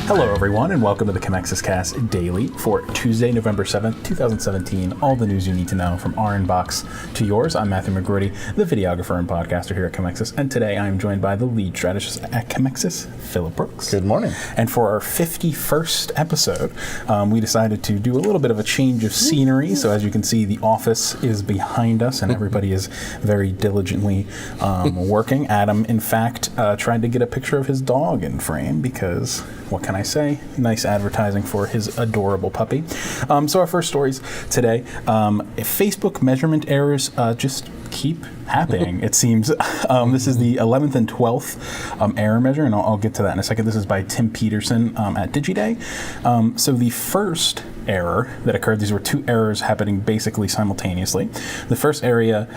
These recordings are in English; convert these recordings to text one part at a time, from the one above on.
Hello, everyone, and welcome to the Commexis Cast Daily for Tuesday, November 7th, 2017. All the news you need to know from our inbox to yours. I'm Matthew McGrorty, the videographer and podcaster here at Commexis, and today I'm joined by the lead strategist at Commexis, Phillip Brooks. Good morning. And for our 51st episode, we decided to do a little bit of a change of scenery. So as you can see, the office is behind us, and everybody is very diligently working. Adam, in fact, tried to get a picture of his dog in frame because, what can I say? Nice advertising for his adorable puppy. So our first stories today, Facebook measurement errors just keep happening, it seems. This is the 11th and 12th error measure, and I'll get to that in a second. This is by Tim Peterson at Digiday. So the first error that occurred, these were two errors happening basically simultaneously. The first error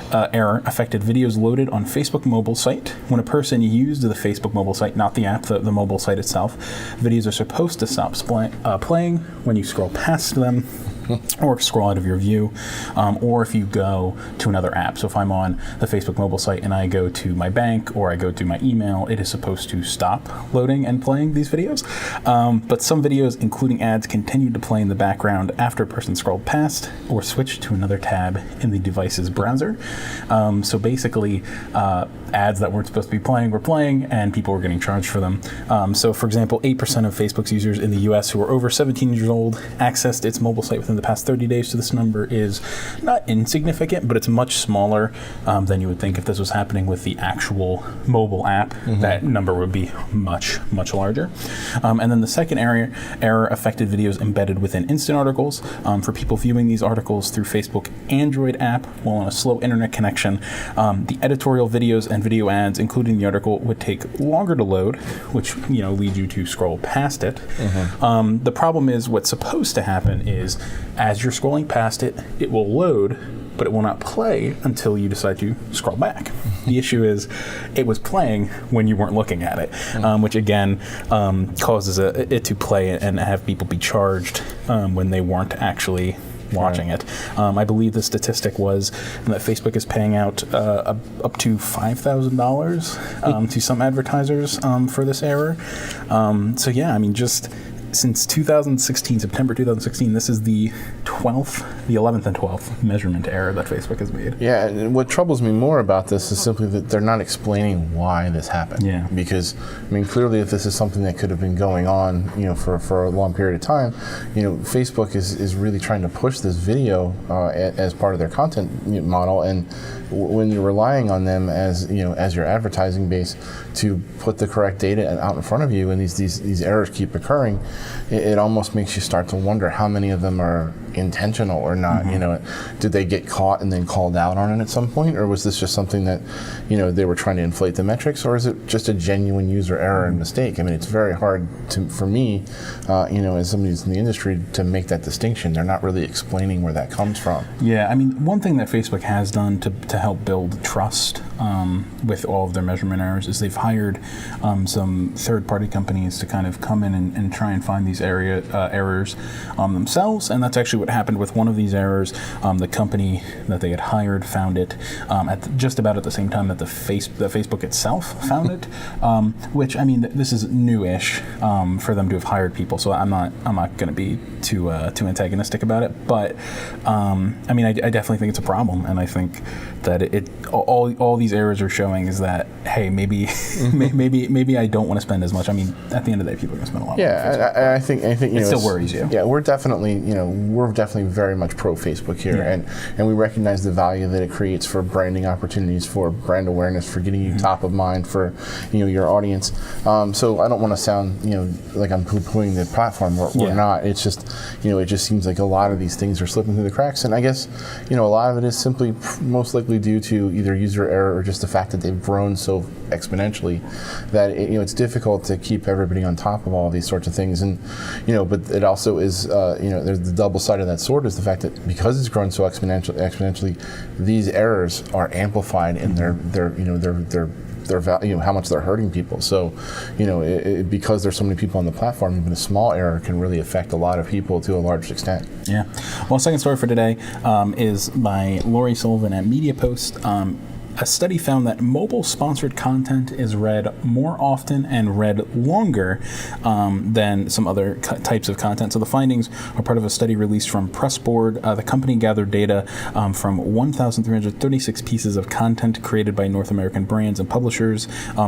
affected videos loaded on Facebook mobile site. When a person used the Facebook mobile site, not the app, the mobile site itself, videos are supposed to stop playing when you scroll past them, or scroll out of your view, or if you go to another app. So if I'm on the Facebook mobile site and I go to my bank or I go to my email, it is supposed to stop loading and playing these videos. But some videos, including ads, continued to play in the background after a person scrolled past or switched to another tab in the device's browser. So basically, ads that weren't supposed to be playing were playing, and people were getting charged for them. So for example, 8% of Facebook's users in the US who are over 17 years old accessed its mobile site within the past 30 days. So this number is not insignificant, but it's much smaller than you would think if this was happening with the actual mobile app. That number would be much, much larger. And then the second error affected videos embedded within instant articles. For people viewing these articles through Facebook Android app while on a slow internet connection, the editorial videos and video ads, including the article, would take longer to load, which leads you to scroll past it. The problem is, what's supposed to happen is, as you're scrolling past it, it will load, but it will not play until you decide to scroll back. The issue is, it was playing when you weren't looking at it, which again causes it to play and have people be charged when they weren't actually watching it. I believe the statistic was that Facebook is paying out up to $5,000 to some advertisers for this error. So yeah, I mean, just since 2016, September 2016, this is the 11th and 12th measurement error that Facebook has made. Yeah, and what troubles me more about this is simply that they're not explaining why this happened. Yeah. Because, I mean, clearly if this is something that could have been going on, for a long period of time, Facebook is really trying to push this video as part of their content model, and when you're relying on them as your advertising base to put the correct data out in front of you, and these errors keep occurring, it almost makes you start to wonder how many of them are intentional or not. Did they get caught and then called out on it at some point, or was this just something that they were trying to inflate the metrics, or is it just a genuine user error and mistake? I mean, it's very hard for me, as somebody who's in the industry, to make that distinction. They're not really explaining where that comes from. Yeah, I mean, one thing that Facebook has done to help build trust with all of their measurement errors is they've hired some third-party companies to kind of come in and try and find these errors themselves, and that's actually what happened with one of these errors. The company that they had hired found it at just about at the same time that the Facebook itself found it, which, I mean, this is newish for them to have hired people, so I'm not going to be too antagonistic about it, but I mean, I definitely think it's a problem, and I think that all these errors are showing is that, hey, maybe I don't want to spend as much. I mean, at the end of the day, people are going to spend a lot. Yeah, I think it still worries you. Yeah, we're definitely very much pro Facebook here, and we recognize the value that it creates for branding opportunities, for brand awareness, for getting you top of mind for your audience. So I don't want to sound like I'm poo-pooing the platform. We're not. It's just it just seems like a lot of these things are slipping through the cracks, and I guess a lot of it is simply most likely due to either user error or just the fact that they've grown so exponentially that it's difficult to keep everybody on top of all these sorts of things. And but it also is there's the double side of that sword is the fact that because it's grown so exponentially, these errors are amplified in their value, how much they're hurting people. So, because there's so many people on the platform, even a small error can really affect a lot of people to a large extent. Yeah. Well, second story for today is by Lori Sullivan at Media Post. a study found that mobile sponsored content is read more often and read longer than some other types of content. So the findings are part of a study released from Pressboard. The company gathered data from 1,336 pieces of content created by North American brands and publishers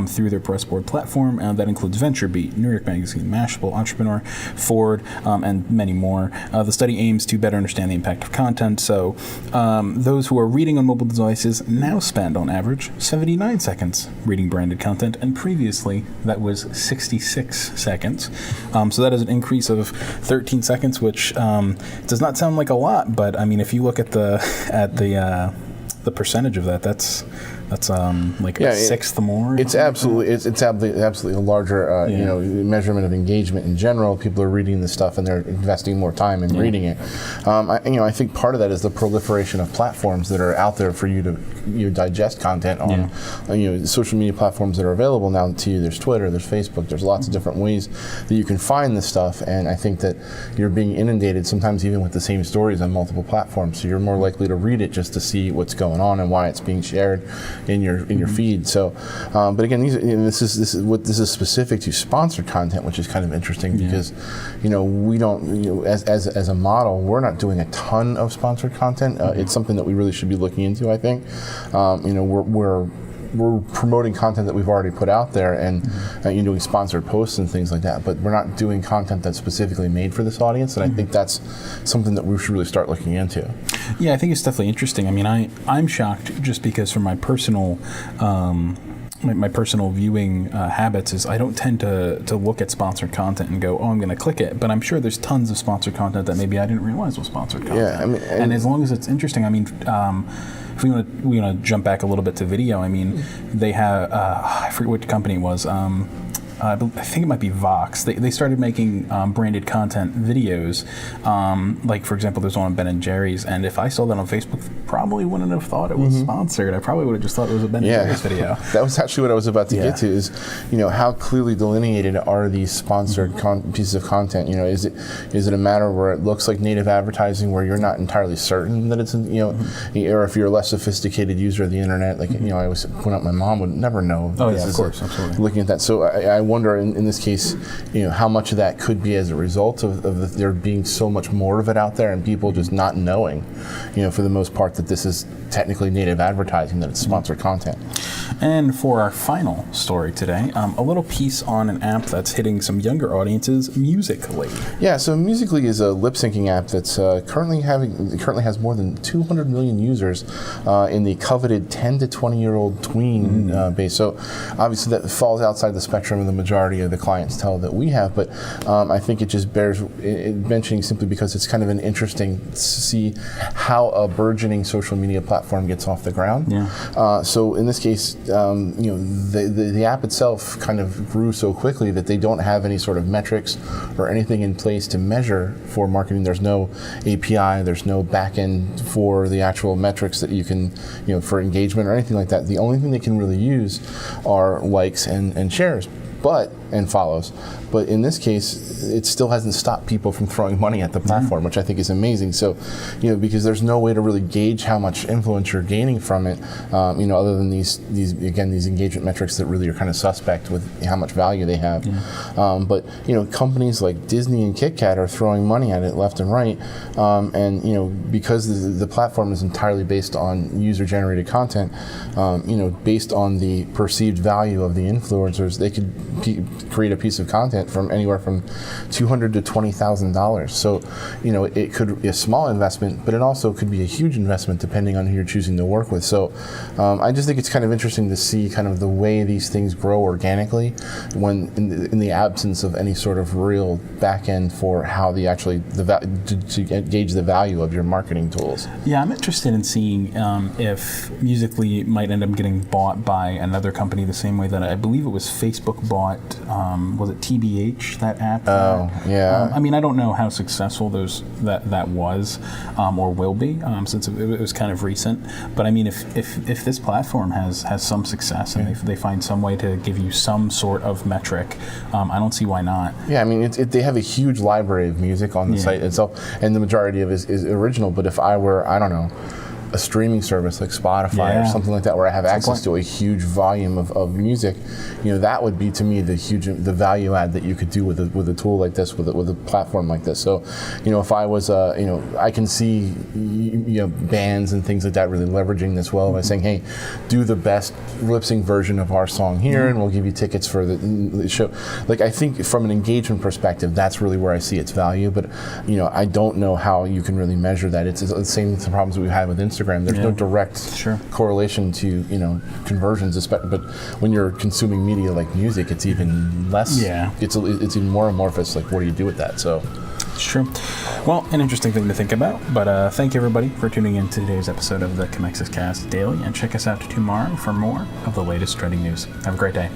through their Pressboard platform. That includes VentureBeat, New York Magazine, Mashable, Entrepreneur, Ford, and many more. The study aims to better understand the impact of content. So those who are reading on mobile devices now spend, on average, 79 seconds reading branded content, and previously that was 66 seconds. So that is an increase of 13 seconds, which does not sound like a lot, but I mean, if you look at the percentage of that, that's like a sixth more. It's absolutely a larger measurement of engagement in general. People are reading the stuff and they're investing more time in reading it. I think part of that is the proliferation of platforms that are out there for you to digest content on. Social media platforms that are available now to you. There's Twitter, there's Facebook, there's lots of different ways that you can find this stuff, and I think that you're being inundated sometimes even with the same stories on multiple platforms, so you're more likely to read it just to see what's going on and why it's being shared in your feed. So, but again, this is specific to sponsored content, which is kind of interesting because we don't as a model, we're not doing a ton of sponsored content. It's something that we really should be looking into. I think we're promoting content that we've already put out there and doing sponsored posts and things like that, but we're not doing content that's specifically made for this audience, and I think that's something that we should really start looking into. Yeah, I think it's definitely interesting. I mean, I'm shocked just because from my personal my personal viewing habits is I don't tend to look at sponsored content and go, oh, I'm going to click it. But I'm sure there's tons of sponsored content that maybe I didn't realize was sponsored content. Yeah, I mean, and as long as it's interesting, I mean, if we want to jump back a little bit to video, I mean, they have, I forget what company it was, I think it might be Vox. They started making branded content videos. Like, for example, there's one on Ben & Jerry's, and if I saw that on Facebook, probably wouldn't have thought it was sponsored. I probably would have just thought it was a Ben & Jerry's video. That was actually what I was about to get to, is, how clearly delineated are these sponsored pieces of content? Is it a matter where it looks like native advertising where you're not entirely certain that it's, or if you're a less sophisticated user of the internet, like, I always point out my mom would never know. Oh, yeah, of course, absolutely. Looking at that. So I wonder in this case, how much of that could be as a result of there being so much more of it out there and people just not knowing, for the most part, that this is technically native advertising, that it's sponsored content. And for our final story today, a little piece on an app that's hitting some younger audiences, Musical.ly. Yeah, so Musical.ly is a lip syncing app that's currently has more than 200 million users in the coveted 10 to 20-year-old tween base. So obviously that falls outside the spectrum of the majority of the clientele that we have, but I think it just bears mentioning simply because it's kind of an interesting to see how a burgeoning social media platform gets off the ground. So in this case, the app itself kind of grew so quickly that they don't have any sort of metrics or anything in place to measure for marketing. There's no API, there's no backend for the actual metrics that you can, for engagement or anything like that. The only thing they can really use are likes and shares. And follows. But in this case, it still hasn't stopped people from throwing money at the platform, which I think is amazing. So, because there's no way to really gauge how much influence you're gaining from it, other than these engagement metrics that really are kind of suspect with how much value they have. But companies like Disney and KitKat are throwing money at it left and right, and because the platform is entirely based on user-generated content, based on the perceived value of the influencers, they could create a piece of content from anywhere from $200 to $20,000. So, it could be a small investment, but it also could be a huge investment depending on who you're choosing to work with. So, I just think it's kind of interesting to see kind of the way these things grow organically when in the absence of any sort of real back end for how to gauge the value of your marketing tools. Yeah, I'm interested in seeing if Musical.ly might end up getting bought by another company the same way that I believe it was Facebook bought, was it TBH, that app? Oh, yeah. I mean, I don't know how successful that was or will be, since it was kind of recent. But I mean, if this platform has some success and they find some way to give you some sort of metric, I don't see why not. Yeah, I mean, they have a huge library of music on the site itself, and the majority of it is original. But if I were, I don't know, a streaming service like Spotify or something like that, where I have access to a huge volume of music, that would be to me the value add that you could do with a tool like this, with a platform like this. So, if I was, I can see, bands and things like that really leveraging this well by saying, hey, do the best lip sync version of our song here, and we'll give you tickets for the show. Like, I think from an engagement perspective, that's really where I see its value. But, I don't know how you can really measure that. It's the same problems we've had with Instagram. There's no direct correlation to conversions, but when you're consuming media like music, it's even less. It's even more amorphous. Like, what do you do with that? So it's true. Well, an interesting thing to think about. But thank you, everybody, for tuning in to today's episode of the Commexis Cast Daily, and check us out tomorrow for more of the latest trending news. Have a great day.